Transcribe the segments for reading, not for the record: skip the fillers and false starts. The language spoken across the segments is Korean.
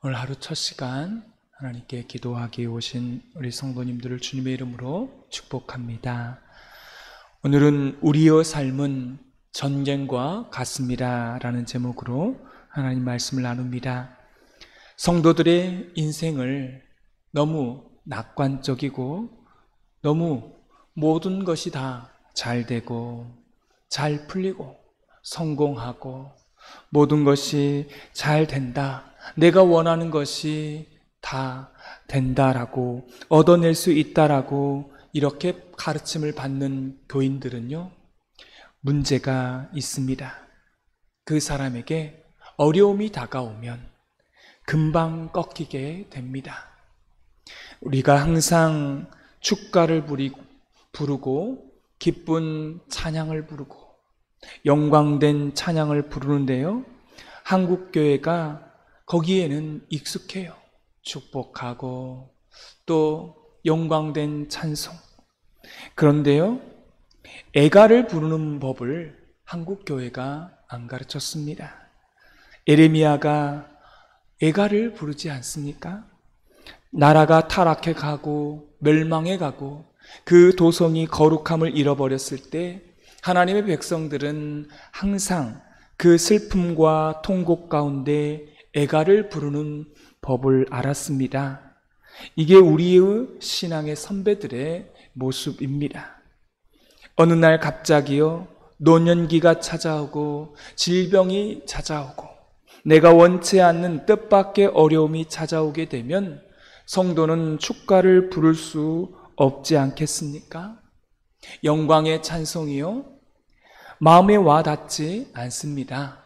오늘 하루 첫 시간 하나님께 기도하기 오신 우리 성도님들을 주님의 이름으로 축복합니다. 오늘은 우리의 삶은 전쟁과 같습니다 라는 제목으로 하나님 말씀을 나눕니다. 성도들의 인생을 너무 낙관적이고 너무 모든 것이 다 잘 되고 잘 풀리고 성공하고 모든 것이 잘 된다, 내가 원하는 것이 다 된다라고 얻어낼 수 있다라고 이렇게 가르침을 받는 교인들은요, 문제가 있습니다. 그 사람에게 어려움이 다가오면 금방 꺾이게 됩니다. 우리가 항상 축가를 부르고 기쁜 찬양을 부르고 영광된 찬양을 부르는데요, 한국교회가 거기에는 익숙해요. 축복하고 또 영광된 찬송. 그런데요, 애가를 부르는 법을 한국교회가 안 가르쳤습니다. 예레미야가 애가를 부르지 않습니까? 나라가 타락해 가고 멸망해 가고 그 도성이 거룩함을 잃어버렸을 때 하나님의 백성들은 항상 그 슬픔과 통곡 가운데 애가를 부르는 법을 알았습니다. 이게 우리의 신앙의 선배들의 모습입니다. 어느 날 갑자기요, 노년기가 찾아오고 질병이 찾아오고 내가 원치 않는 뜻밖의 어려움이 찾아오게 되면 성도는 축가를 부를 수 없지 않겠습니까? 영광의 찬송이요, 마음에 와 닿지 않습니다.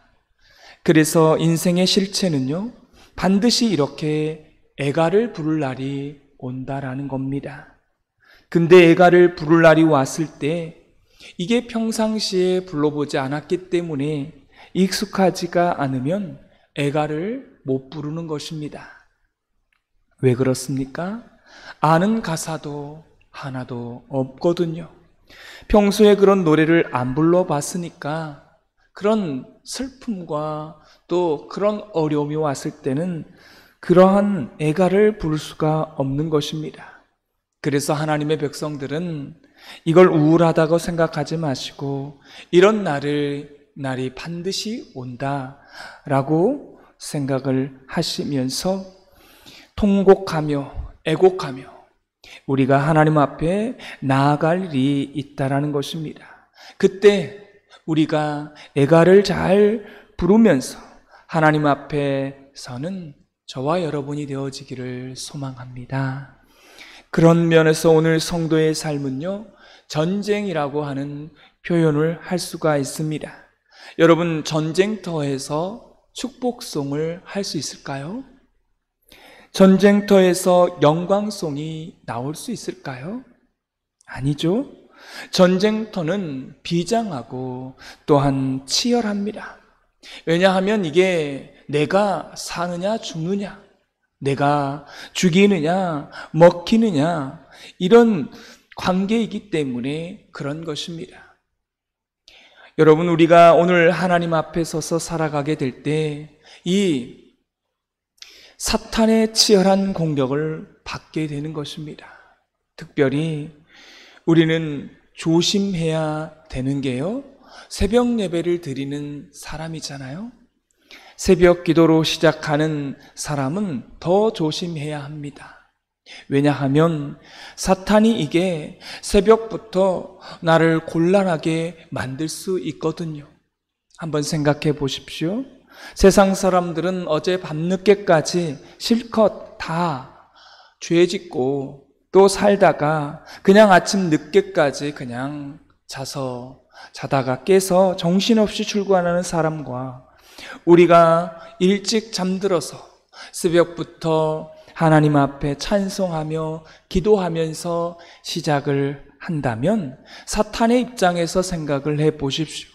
그래서 인생의 실체는요, 반드시 이렇게 애가를 부를 날이 온다라는 겁니다. 근데 애가를 부를 날이 왔을 때 이게 평상시에 불러보지 않았기 때문에 익숙하지가 않으면 애가를 못 부르는 것입니다. 왜 그렇습니까? 아는 가사도 하나도 없거든요. 평소에 그런 노래를 안 불러봤으니까 그런 슬픔과 또 그런 어려움이 왔을 때는 그러한 애가를 부를 수가 없는 것입니다. 그래서 하나님의 백성들은 이걸 우울하다고 생각하지 마시고 이런 날이 반드시 온다라고 생각을 하시면서 통곡하며 애곡하며 우리가 하나님 앞에 나아갈 일이 있다라는 것입니다. 그때 우리가 애가를 잘 부르면서 하나님 앞에 서는 저와 여러분이 되어지기를 소망합니다. 그런 면에서 오늘 성도의 삶은요, 전쟁이라고 하는 표현을 할 수가 있습니다. 여러분, 전쟁터에서 축복송을 할 수 있을까요? 전쟁터에서 영광송이 나올 수 있을까요? 아니죠. 전쟁터는 비장하고 또한 치열합니다. 왜냐하면 이게 내가 사느냐 죽느냐, 내가 죽이느냐 먹히느냐 이런 관계이기 때문에 그런 것입니다. 여러분, 우리가 오늘 하나님 앞에 서서 살아가게 될 때 이 사탄의 치열한 공격을 받게 되는 것입니다. 특별히 우리는 조심해야 되는 게요, 새벽 예배를 드리는 사람이잖아요. 새벽 기도로 시작하는 사람은 더 조심해야 합니다. 왜냐하면 사탄이 이게 새벽부터 나를 곤란하게 만들 수 있거든요. 한번 생각해 보십시오. 세상 사람들은 어제 밤늦게까지 실컷 다 죄 짓고 또 살다가 그냥 아침 늦게까지 그냥 자다가 깨서 정신없이 출근하는 사람과 우리가 일찍 잠들어서 새벽부터 하나님 앞에 찬송하며 기도하면서 시작을 한다면 사탄의 입장에서 생각을 해 보십시오.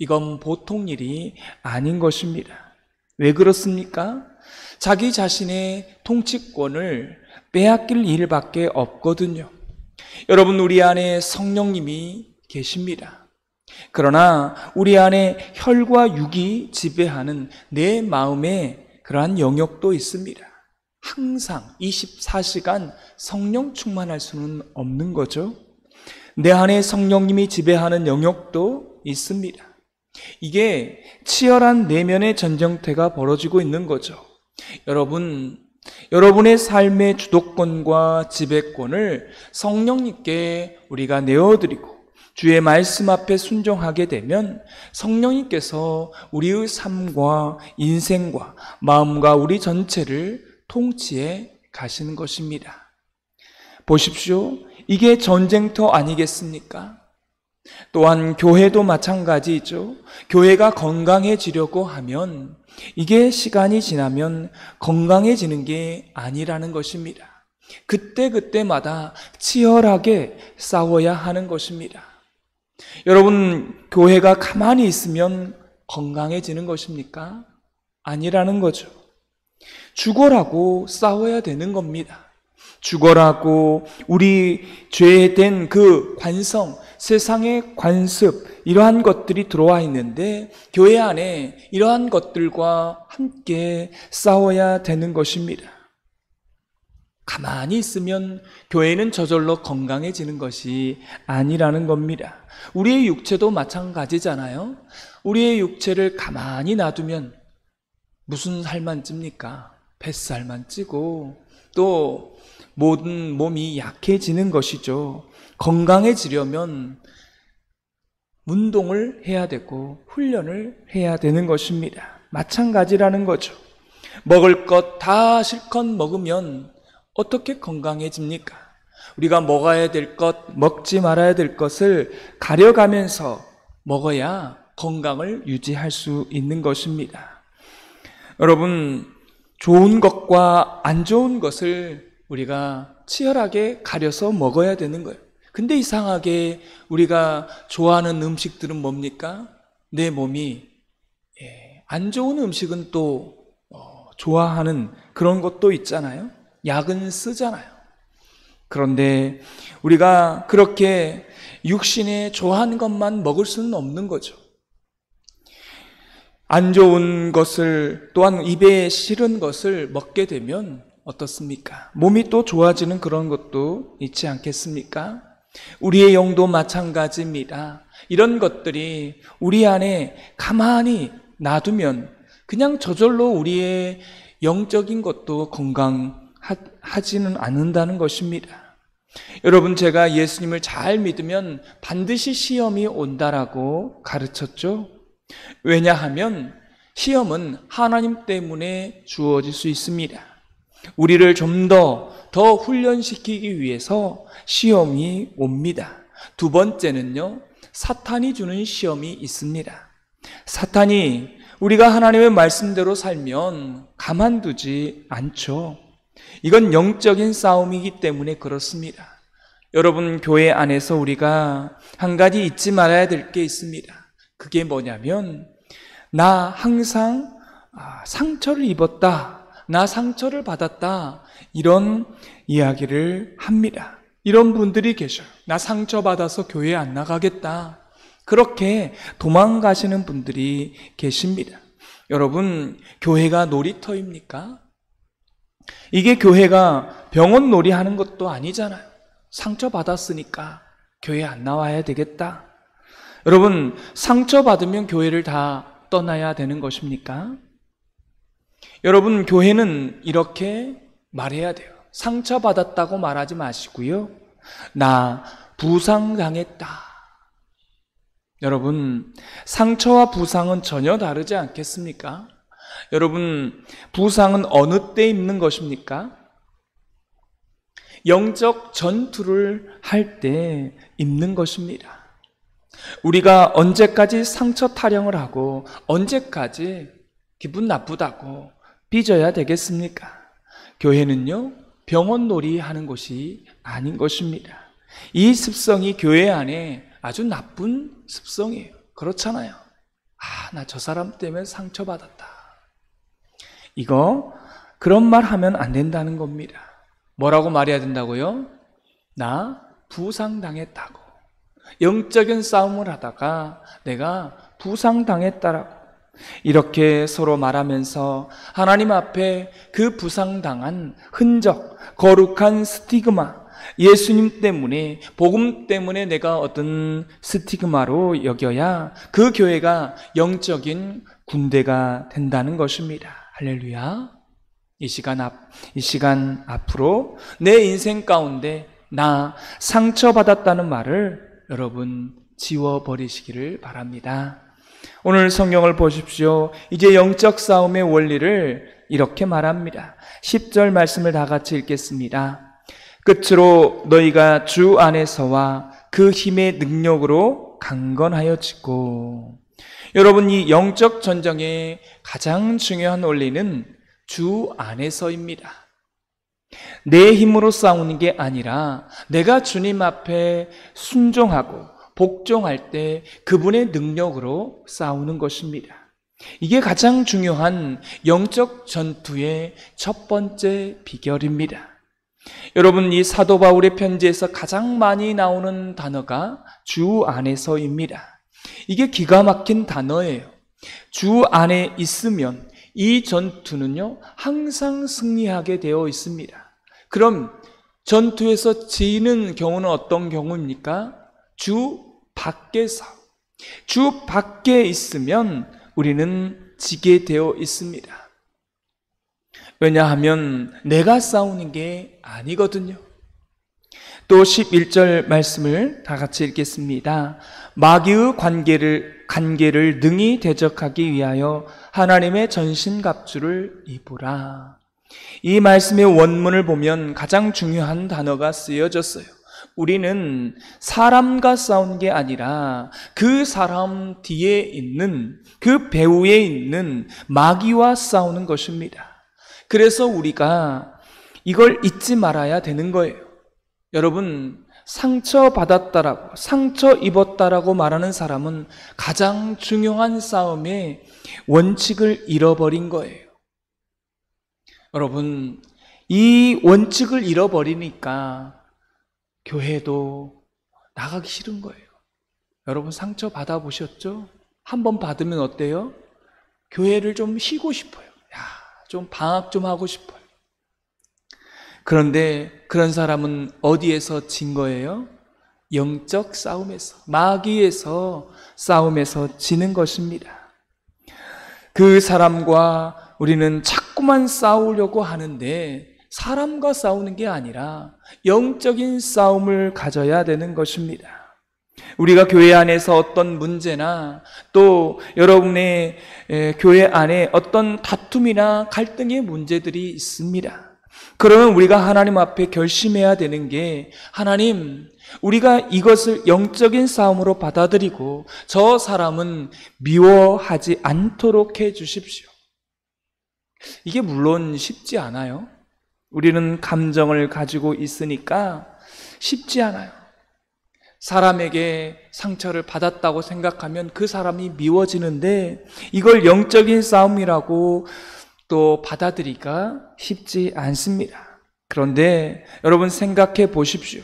이건 보통 일이 아닌 것입니다. 왜 그렇습니까? 자기 자신의 통치권을 빼앗길 일밖에 없거든요. 여러분, 우리 안에 성령님이 계십니다. 그러나 우리 안에 혈과 육이 지배하는 내 마음에 그러한 영역도 있습니다. 항상 24시간 성령 충만할 수는 없는 거죠. 내 안에 성령님이 지배하는 영역도 있습니다. 이게 치열한 내면의 전쟁터가 벌어지고 있는 거죠. 여러분의 삶의 주도권과 지배권을 성령님께 우리가 내어드리고 주의 말씀 앞에 순종하게 되면 성령님께서 우리의 삶과 인생과 마음과 우리 전체를 통치해 가시는 것입니다. 보십시오. 이게 전쟁터 아니겠습니까? 또한 교회도 마찬가지죠. 교회가 건강해지려고 하면 이게 시간이 지나면 건강해지는 게 아니라는 것입니다. 그때마다 치열하게 싸워야 하는 것입니다. 여러분, 교회가 가만히 있으면 건강해지는 것입니까? 아니라는 거죠. 죽어라고 싸워야 되는 겁니다. 죽어라고 우리 죄된 그 관성, 세상의 관습, 이러한 것들이 들어와 있는데 교회 안에 이러한 것들과 함께 싸워야 되는 것입니다. 가만히 있으면 교회는 저절로 건강해지는 것이 아니라는 겁니다. 우리의 육체도 마찬가지잖아요. 우리의 육체를 가만히 놔두면 무슨 살만 찝니까? 뱃살만 찌고 또 모든 몸이 약해지는 것이죠. 건강해지려면 운동을 해야 되고 훈련을 해야 되는 것입니다. 마찬가지라는 거죠. 먹을 것 다 실컷 먹으면 어떻게 건강해집니까? 우리가 먹어야 될 것, 먹지 말아야 될 것을 가려가면서 먹어야 건강을 유지할 수 있는 것입니다. 여러분, 좋은 것과 안 좋은 것을 우리가 치열하게 가려서 먹어야 되는 거예요. 근데 이상하게 우리가 좋아하는 음식들은 뭡니까? 내 몸이 안 좋은 음식은 또 좋아하는 그런 것도 있잖아요. 약은 쓰잖아요. 그런데 우리가 그렇게 육신에 좋아하는 것만 먹을 수는 없는 거죠. 안 좋은 것을 또한 입에 싫은 것을 먹게 되면 어떻습니까? 몸이 또 좋아지는 그런 것도 있지 않겠습니까? 우리의 영도 마찬가지입니다. 이런 것들이 우리 안에 가만히 놔두면 그냥 저절로 우리의 영적인 것도 건강하지는 않는다는 것입니다. 여러분, 제가 예수님을 잘 믿으면 반드시 시험이 온다라고 가르쳤죠. 왜냐하면 시험은 하나님 때문에 주어질 수 있습니다. 우리를 좀 더 훈련시키기 위해서 시험이 옵니다. 두 번째는요, 사탄이 주는 시험이 있습니다. 사탄이 우리가 하나님의 말씀대로 살면 가만두지 않죠. 이건 영적인 싸움이기 때문에 그렇습니다. 여러분, 교회 안에서 우리가 한 가지 잊지 말아야 될 게 있습니다. 그게 뭐냐면 나 항상 상처를 입었다, 나 상처를 받았다, 이런 이야기를 합니다. 이런 분들이 계셔요. 나 상처받아서 교회 안 나가겠다, 그렇게 도망가시는 분들이 계십니다. 여러분, 교회가 놀이터입니까? 이게 교회가 병원 놀이 하는 것도 아니잖아요. 상처받았으니까 교회 안 나와야 되겠다. 여러분, 상처받으면 교회를 다 떠나야 되는 것입니까? 여러분, 교회는 이렇게 말해야 돼요. 상처받았다고 말하지 마시고요, 나 부상당했다. 여러분, 상처와 부상은 전혀 다르지 않겠습니까? 여러분, 부상은 어느 때 입는 것입니까? 영적 전투를 할 때 입는 것입니다. 우리가 언제까지 상처 타령을 하고 언제까지 기분 나쁘다고 삐져야 되겠습니까? 교회는요, 병원 놀이 하는 곳이 아닌 것입니다. 이 습성이 교회 안에 아주 나쁜 습성이에요. 그렇잖아요. 나 저 사람 때문에 상처받았다. 그런 말 하면 안 된다는 겁니다. 뭐라고 말해야 된다고요? 나 부상당했다고. 영적인 싸움을 하다가 내가 부상당했다라고. 이렇게 서로 말하면서 하나님 앞에 그 부상당한 흔적, 거룩한 스티그마, 예수님 때문에, 복음 때문에 내가 얻은 스티그마로 여겨야 그 교회가 영적인 군대가 된다는 것입니다. 할렐루야. 이 시간 앞으로 내 인생 가운데 나 상처받았다는 말을 여러분 지워버리시기를 바랍니다. 오늘 성경을 보십시오. 이제 영적 싸움의 원리를 이렇게 말합니다. 10절 말씀을 다 같이 읽겠습니다. 끝으로 너희가 주 안에서와 그 힘의 능력으로 강건하여지고. 여러분, 이 영적 전쟁의 가장 중요한 원리는 주 안에서입니다. 내 힘으로 싸우는 게 아니라 내가 주님 앞에 순종하고 복종할 때 그분의 능력으로 싸우는 것입니다. 이게 가장 중요한 영적 전투의 첫 번째 비결입니다. 여러분, 이 사도 바울의 편지에서 가장 많이 나오는 단어가 주 안에서입니다. 이게 기가 막힌 단어예요. 주 안에 있으면 이 전투는요, 항상 승리하게 되어 있습니다. 그럼 전투에서 지는 경우는 어떤 경우입니까? 주 밖에서. 주 밖에 있으면 우리는 지게 되어 있습니다. 왜냐하면 내가 싸우는 게 아니거든요. 또 11절 말씀을 다 같이 읽겠습니다. 마귀의 관계를 능히 대적하기 위하여 하나님의 전신갑주를 입으라. 이 말씀의 원문을 보면 가장 중요한 단어가 쓰여졌어요. 우리는 사람과 싸우는 게 아니라 그 사람 뒤에 있는, 그 배후에 있는 마귀와 싸우는 것입니다. 그래서 우리가 이걸 잊지 말아야 되는 거예요. 여러분, 상처받았다라고, 상처 입었다라고 말하는 사람은 가장 중요한 싸움의 원칙을 잃어버린 거예요. 여러분, 이 원칙을 잃어버리니까 교회도 나가기 싫은 거예요. 여러분, 상처 받아보셨죠? 한번 받으면 어때요? 교회를 좀 쉬고 싶어요. 좀 방학 좀 하고 싶어요. 그런데 그런 사람은 어디에서 진 거예요? 영적 싸움에서, 마귀에서 싸움에서 지는 것입니다. 그 사람과 우리는 자꾸만 싸우려고 하는데 사람과 싸우는 게 아니라 영적인 싸움을 가져야 되는 것입니다. 우리가 교회 안에서 어떤 문제나 또 여러분의 교회 안에 어떤 다툼이나 갈등의 문제들이 있습니다. 그러면 우리가 하나님 앞에 결심해야 되는 게, 하나님, 우리가 이것을 영적인 싸움으로 받아들이고 저 사람은 미워하지 않도록 해 주십시오. 이게 물론 쉽지 않아요. 우리는 감정을 가지고 있으니까 쉽지 않아요. 사람에게 상처를 받았다고 생각하면 그 사람이 미워지는데 이걸 영적인 싸움이라고 또 받아들이기가 쉽지 않습니다. 그런데 여러분, 생각해 보십시오.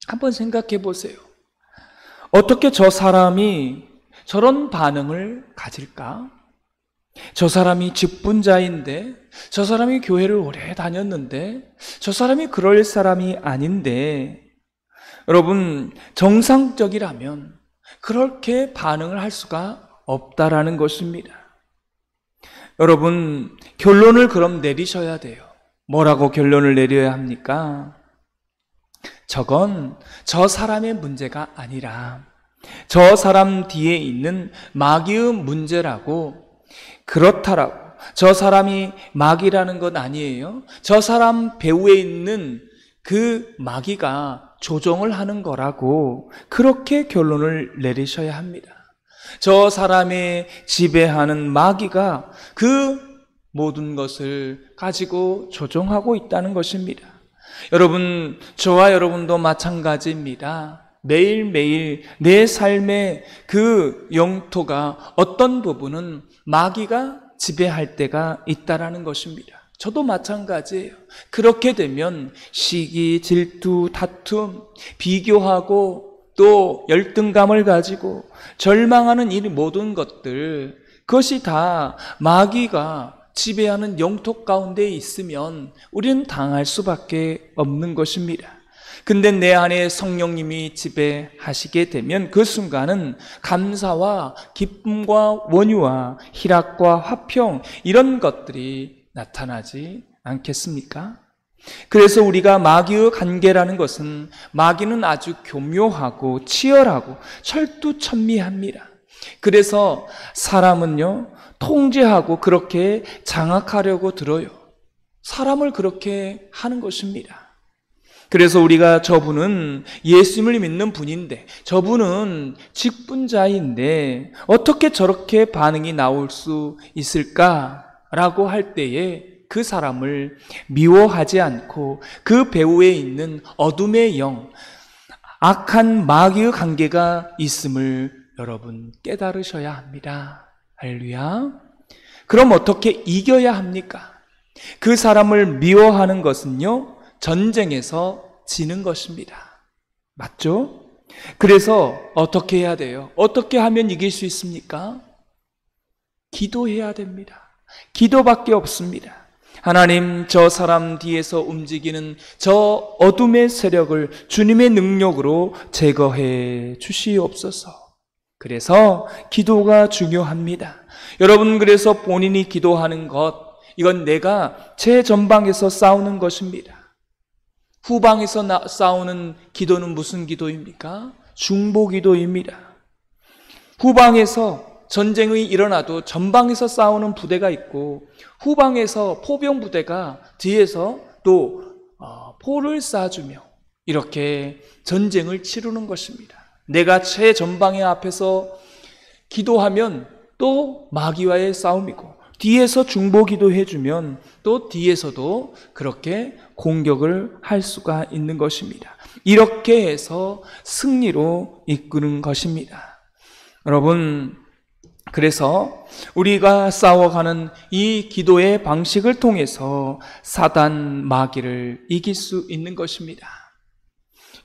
한번 생각해 보세요. 어떻게 저 사람이 저런 반응을 가질까? 저 사람이 직분자인데, 저 사람이 교회를 오래 다녔는데, 저 사람이 그럴 사람이 아닌데, 여러분, 정상적이라면 그렇게 반응을 할 수가 없다라는 것입니다. 여러분, 결론을 그럼 내리셔야 돼요. 뭐라고 결론을 내려야 합니까? 저건 저 사람의 문제가 아니라 저 사람 뒤에 있는 마귀의 문제라고, 그렇다라고. 저 사람이 마귀라는 건 아니에요. 저 사람 배후에 있는 그 마귀가 조종을 하는 거라고, 그렇게 결론을 내리셔야 합니다. 저 사람의 지배하는 마귀가 그 모든 것을 가지고 조종하고 있다는 것입니다. 여러분, 저와 여러분도 마찬가지입니다. 매일매일 내 삶의 그 영토가 어떤 부분은 마귀가 지배할 때가 있다라는 것입니다. 저도 마찬가지예요. 그렇게 되면 시기, 질투, 다툼, 비교하고 또 열등감을 가지고 절망하는 이 모든 것들, 그것이 다 마귀가 지배하는 영토 가운데 있으면 우리는 당할 수밖에 없는 것입니다. 근데 내 안에 성령님이 지배하시게 되면 그 순간은 감사와 기쁨과 원유와 희락과 화평, 이런 것들이 나타나지 않겠습니까? 그래서 우리가 마귀의 관계라는 것은, 마귀는 아주 교묘하고 치열하고 철두철미합니다. 그래서 사람은요, 통제하고 그렇게 장악하려고 들어요. 사람을 그렇게 하는 것입니다. 그래서 우리가 저분은 예수님을 믿는 분인데, 저분은 직분자인데 어떻게 저렇게 반응이 나올 수 있을까라고 할 때에 그 사람을 미워하지 않고 그 배후에 있는 어둠의 영, 악한 마귀의 관계가 있음을 여러분 깨달으셔야 합니다. 할렐루야. 그럼 어떻게 이겨야 합니까? 그 사람을 미워하는 것은요, 전쟁에서 지는 것입니다. 맞죠? 그래서 어떻게 해야 돼요? 어떻게 하면 이길 수 있습니까? 기도해야 됩니다. 기도밖에 없습니다. 하나님, 저 사람 뒤에서 움직이는 저 어둠의 세력을 주님의 능력으로 제거해 주시옵소서. 그래서 기도가 중요합니다. 여러분, 그래서 본인이 기도하는 것, 이건 내가 제 전방에서 싸우는 것입니다. 후방에서 싸우는 기도는 무슨 기도입니까? 중보 기도입니다. 후방에서 전쟁이 일어나도 전방에서 싸우는 부대가 있고, 후방에서 포병 부대가 뒤에서 또 포를 쏴주며 이렇게 전쟁을 치르는 것입니다. 내가 최전방의 앞에서 기도하면 또 마귀와의 싸움이고, 뒤에서 중보 기도해주면 또 뒤에서도 그렇게 공격을 할 수가 있는 것입니다. 이렇게 해서 승리로 이끄는 것입니다. 여러분, 그래서 우리가 싸워가는 이 기도의 방식을 통해서 사단 마귀를 이길 수 있는 것입니다.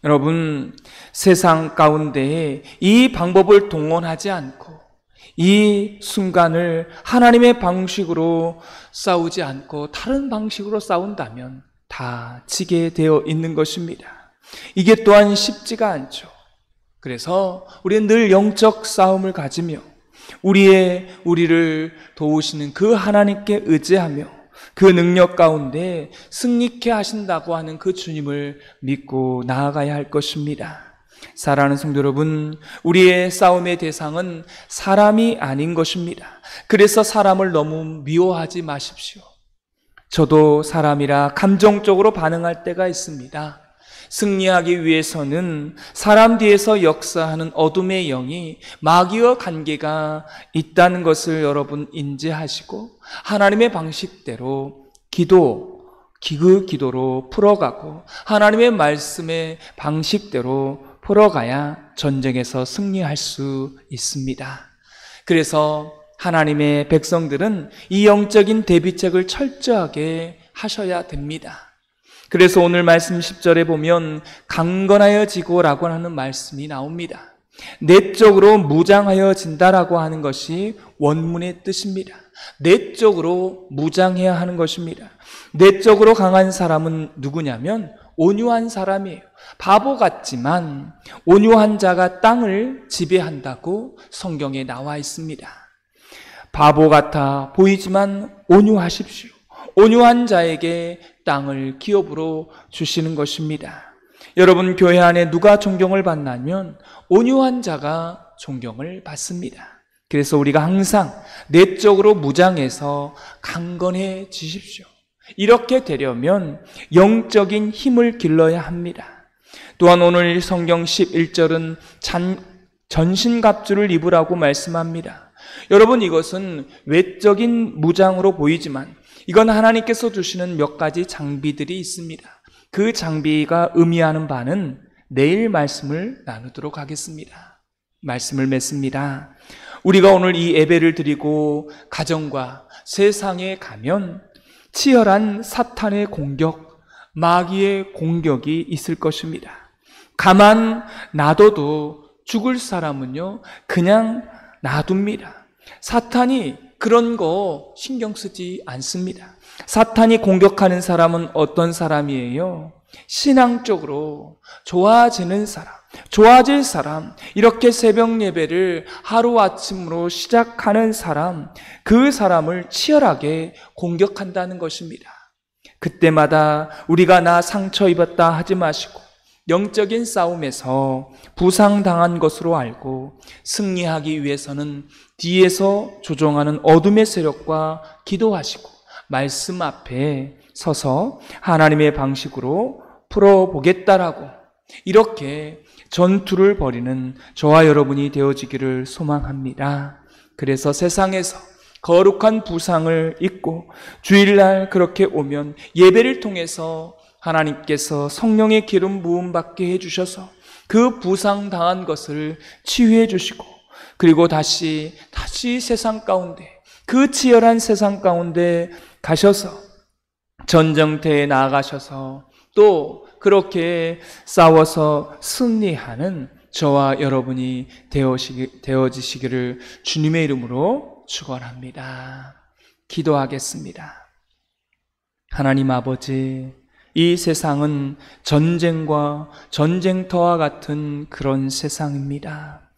여러분, 세상 가운데 이 방법을 동원하지 않고 이 순간을 하나님의 방식으로 싸우지 않고 다른 방식으로 싸운다면 다 지게 되어 있는 것입니다. 이게 또한 쉽지가 않죠. 그래서 우리는 늘 영적 싸움을 가지며 우리를 도우시는 그 하나님께 의지하며 그 능력 가운데 승리케 하신다고 하는 그 주님을 믿고 나아가야 할 것입니다. 사랑하는 성도 여러분, 우리의 싸움의 대상은 사람이 아닌 것입니다. 그래서 사람을 너무 미워하지 마십시오. 저도 사람이라 감정적으로 반응할 때가 있습니다. 승리하기 위해서는 사람 뒤에서 역사하는 어둠의 영이 마귀와 관계가 있다는 것을 여러분 인지하시고 하나님의 방식대로 기도로 풀어가고 하나님의 말씀의 방식대로 풀어가야 전쟁에서 승리할 수 있습니다. 그래서 하나님의 백성들은 이 영적인 대비책을 철저하게 하셔야 됩니다. 그래서 오늘 말씀 10절에 보면 강건하여지고라고 하는 말씀이 나옵니다. 내적으로 무장하여진다라고 하는 것이 원문의 뜻입니다. 내적으로 무장해야 하는 것입니다. 내적으로 강한 사람은 누구냐면 온유한 사람이에요. 바보 같지만 온유한 자가 땅을 지배한다고 성경에 나와 있습니다. 바보 같아 보이지만 온유하십시오. 온유한 자에게 땅을 기업으로 주시는 것입니다. 여러분, 교회 안에 누가 존경을 받냐면 온유한 자가 존경을 받습니다. 그래서 우리가 항상 내적으로 무장해서 강건해지십시오. 이렇게 되려면 영적인 힘을 길러야 합니다. 또한 오늘 성경 11절은 전신갑주를 입으라고 말씀합니다. 여러분, 이것은 외적인 무장으로 보이지만 이건 하나님께서 주시는 몇 가지 장비들이 있습니다. 그 장비가 의미하는 바는 내일 말씀을 나누도록 하겠습니다. 말씀을 맺습니다. 우리가 오늘 이 예배를 드리고 가정과 세상에 가면 치열한 사탄의 공격, 마귀의 공격이 있을 것입니다. 가만 놔둬도 죽을 사람은요 그냥 놔둡니다. 사탄이 그런 거 신경 쓰지 않습니다. 사탄이 공격하는 사람은 어떤 사람이에요? 신앙적으로 좋아지는 사람, 좋아질 사람, 이렇게 새벽 예배를 하루아침으로 시작하는 사람, 그 사람을 치열하게 공격한다는 것입니다. 그때마다 우리가 나 상처 입었다 하지 마시고 영적인 싸움에서 부상당한 것으로 알고 승리하기 위해서는 뒤에서 조종하는 어둠의 세력과 기도하시고 말씀 앞에 서서 하나님의 방식으로 풀어보겠다라고 이렇게 전투를 벌이는 저와 여러분이 되어지기를 소망합니다. 그래서 세상에서 거룩한 부상을 입고 주일날 그렇게 오면 예배를 통해서 하나님께서 성령의 기름 부음 받게 해주셔서 그 부상당한 것을 치유해 주시고 그리고 다시 세상 가운데 그 치열한 세상 가운데 가셔서 전쟁터에 나아가셔서 또 그렇게 싸워서 승리하는 저와 여러분이 되어지시기를 주님의 이름으로 축원합니다. 기도하겠습니다. 하나님 아버지, 이 세상은 전쟁과 전쟁터와 같은 그런 세상입니다.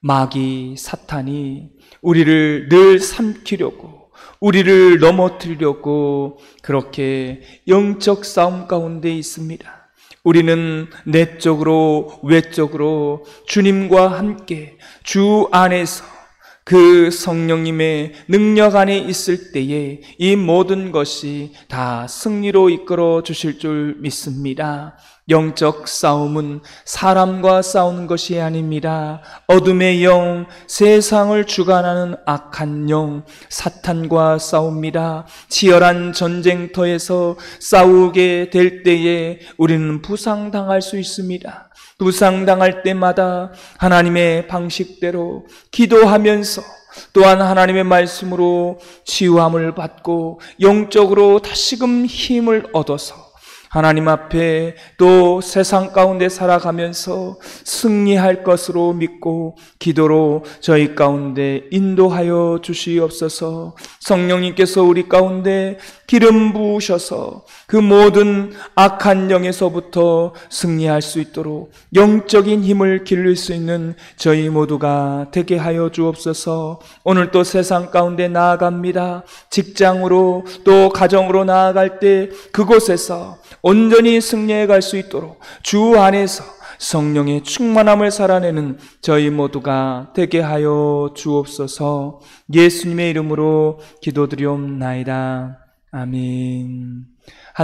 마귀 사탄이 우리를 늘 삼키려고, 우리를 넘어뜨리려고 그렇게 영적 싸움 가운데 있습니다. 우리는 내적으로 외적으로 주님과 함께 주 안에서 그 성령님의 능력 안에 있을 때에 이 모든 것이 다 승리로 이끌어 주실 줄 믿습니다. 영적 싸움은 사람과 싸우는 것이 아닙니다. 어둠의 영, 세상을 주관하는 악한 영, 사탄과 싸웁니다. 치열한 전쟁터에서 싸우게 될 때에 우리는 부상당할 수 있습니다. 부상당할 때마다 하나님의 방식대로 기도하면서 또한 하나님의 말씀으로 치유함을 받고 영적으로 다시금 힘을 얻어서 하나님 앞에 또 세상 가운데 살아가면서 승리할 것으로 믿고 기도로 저희 가운데 인도하여 주시옵소서. 성령님께서 우리 가운데 기름 부으셔서 그 모든 악한 영에서부터 승리할 수 있도록 영적인 힘을 기를 수 있는 저희 모두가 되게 하여 주옵소서. 오늘 또 세상 가운데 나아갑니다. 직장으로 또 가정으로 나아갈 때 그곳에서 온전히 승리해 갈 수 있도록 주 안에서 성령의 충만함을 살아내는 저희 모두가 되게 하여 주옵소서. 예수님의 이름으로 기도드리옵나이다. 아멘.